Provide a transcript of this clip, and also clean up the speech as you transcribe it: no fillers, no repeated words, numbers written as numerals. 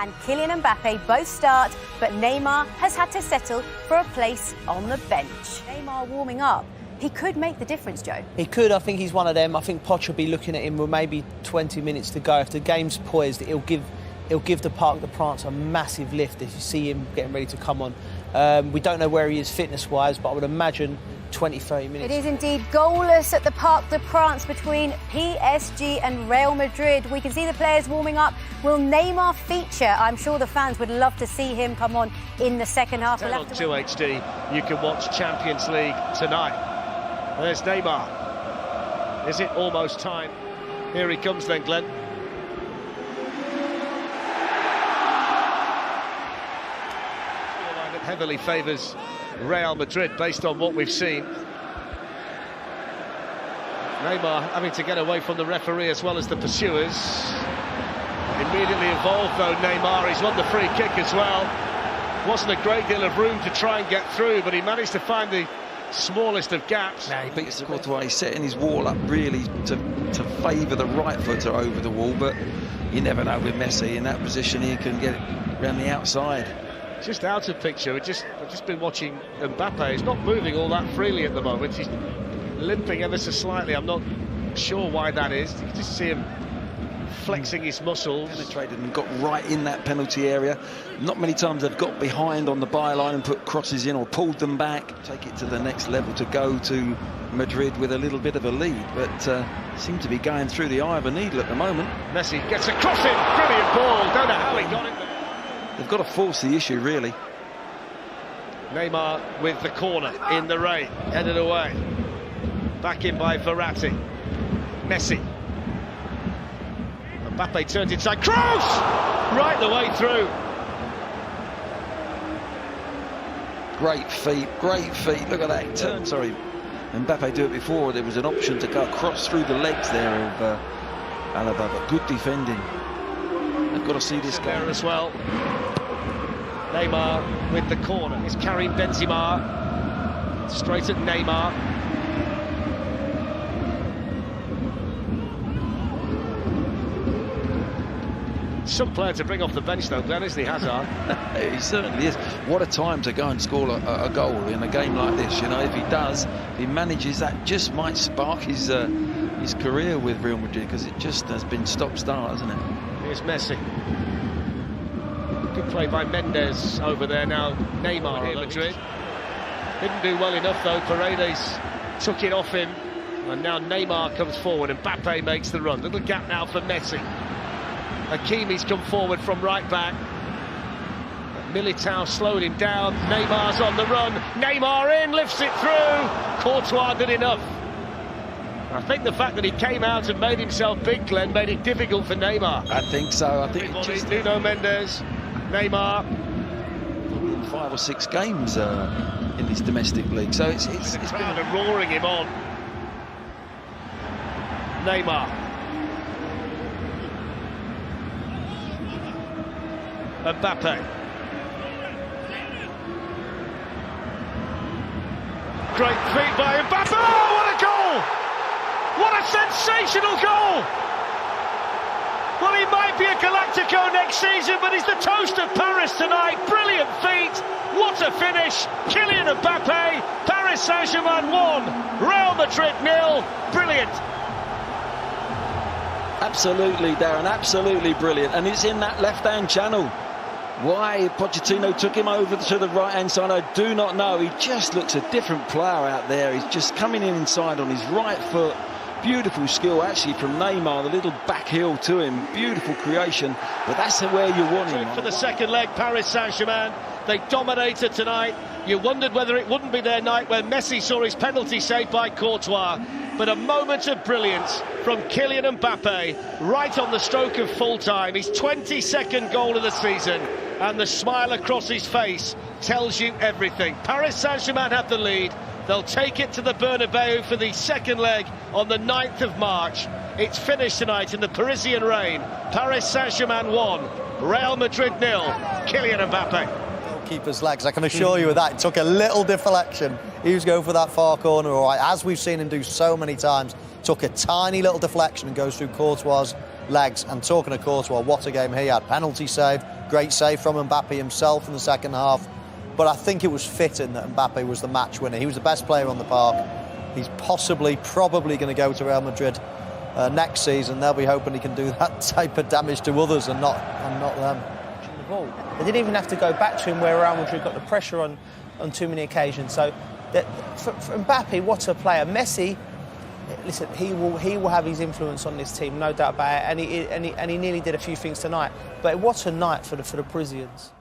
and Kylian Mbappe both start, but Neymar has had to settle for a place on the bench. Neymar warming up. He could make the difference, Joe. He could. I think he's one of them. I think Poch will be looking at him with maybe 20 minutes to go. If the game's poised, he'll give the Parc des Princes a massive lift if you see him getting ready to come on. We don't know where he is fitness-wise, but I would imagine 20, 30 minutes. It is indeed goalless at the Parc des Princes between PSG and Real Madrid. We can see the players warming up. Will Neymar feature? I'm sure the fans would love to see him come on in the second half. 10 on 2 HD, you can watch Champions League tonight. There's Neymar. Is it almost time? Here he comes then, Glenn. That heavily favours Real Madrid based on what we've seen. Neymar having to get away from the referee as well as the pursuers. Immediately involved though, Neymar. He's won the free kick as well. Wasn't a great deal of room to try and get through, but he managed to find the smallest of gaps. Now he beats Costa. He's setting his wall up really to favour the right footer over the wall, but you never know with Messi in that position. He can get it around the outside. Just out of picture. I've just been watching Mbappe. He's not moving all that freely at the moment. He's limping ever so slightly. I'm not sure why that is. You can just see him flexing his muscles. Penetrated and got right in that penalty area. Not many times they've got behind on the byline and put crosses in or pulled them back. Take it to the next level to go to Madrid with a little bit of a lead, but seem to be going through the eye of a needle at the moment. Messi gets a cross in. Brilliant ball. Don't know how he got it. They've got to force the issue, really. Neymar with the corner in the rain, headed away. Back in by Verratti. Messi. Mbappe turns inside. Cross! Right the way through. Great feet, great feet. Look at that turn. Sorry, Mbappe do it before. There was an option to go across through the legs there of Alaba, but good defending. They've got to see this guy there as well. Neymar with the corner. It's Karim Benzema. Straight at Neymar. Some player to bring off the bench though, Glenn, isn't he, Hazard? He certainly is. What a time to go and score a goal in a game like this. You know, if he does, if he manages, that just might spark his career with Real Madrid, because it just has been stop-start, hasn't it? Here's Messi. Good play by Mendes over there now. Neymar in Madrid. Didn't do well enough though. Paredes took it off him. And now Neymar comes forward and Mbappe makes the run. Little gap now for Messi. Hakimi's come forward from right back. Militao slowed him down. Neymar's on the run. Neymar in, lifts it through. Courtois did enough. I think the fact that he came out and made himself big, Glenn, made it difficult for Neymar. I think so. I think just Nuno Mendes, Neymar. 5 or 6 games in this domestic league, so it's been roaring him on. Neymar. Mbappe. Great feat by Mbappe. Oh, what a goal! What a sensational goal! Well, he might be a Galactico next season, but he's the toast of Paris tonight. Brilliant feat. What a finish. Kylian Mbappe. Paris Saint-Germain 1. Real Madrid 0. Brilliant. Absolutely, Darren. Absolutely brilliant. And it's in that left-hand channel. Why Pochettino took him over to the right-hand side, I do not know. He just looks a different player out there. He's just coming in inside on his right foot. Beautiful skill, actually, from Neymar. The little back heel to him. Beautiful creation. But that's where you want him. For the second leg, Paris Saint-Germain. They dominated tonight. You wondered whether it wouldn't be their night when Messi saw his penalty saved by Courtois. But a moment of brilliance from Kylian Mbappe right on the stroke of full-time. His 22nd goal of the season. And the smile across his face tells you everything. Paris Saint-Germain have the lead. They'll take it to the Bernabeu for the second leg on the 9th of March. It's finished tonight in the Parisian rain. Paris Saint-Germain 1, Real Madrid 0. Kylian Mbappe. Keeper's legs, I can assure you of that. It took a little deflection. He was going for that far corner, all right, as we've seen him do so many times took a tiny little deflection and goes through Courtois' legs. And talking of Courtois, what a game he had. Penalty save, great save from Mbappe himself in the second half. But I think it was fitting that Mbappe was the match winner. He was the best player on the park. He's probably going to go to Real Madrid next season. They'll be hoping he can do that type of damage to others and not them. The ball. They didn't even have to go back to him where Real Madrid got the pressure on too many occasions. So for Mbappe, what a player. Messi, listen, he will have his influence on this team, no doubt about it. And he nearly did a few things tonight. But what a night for the Parisians.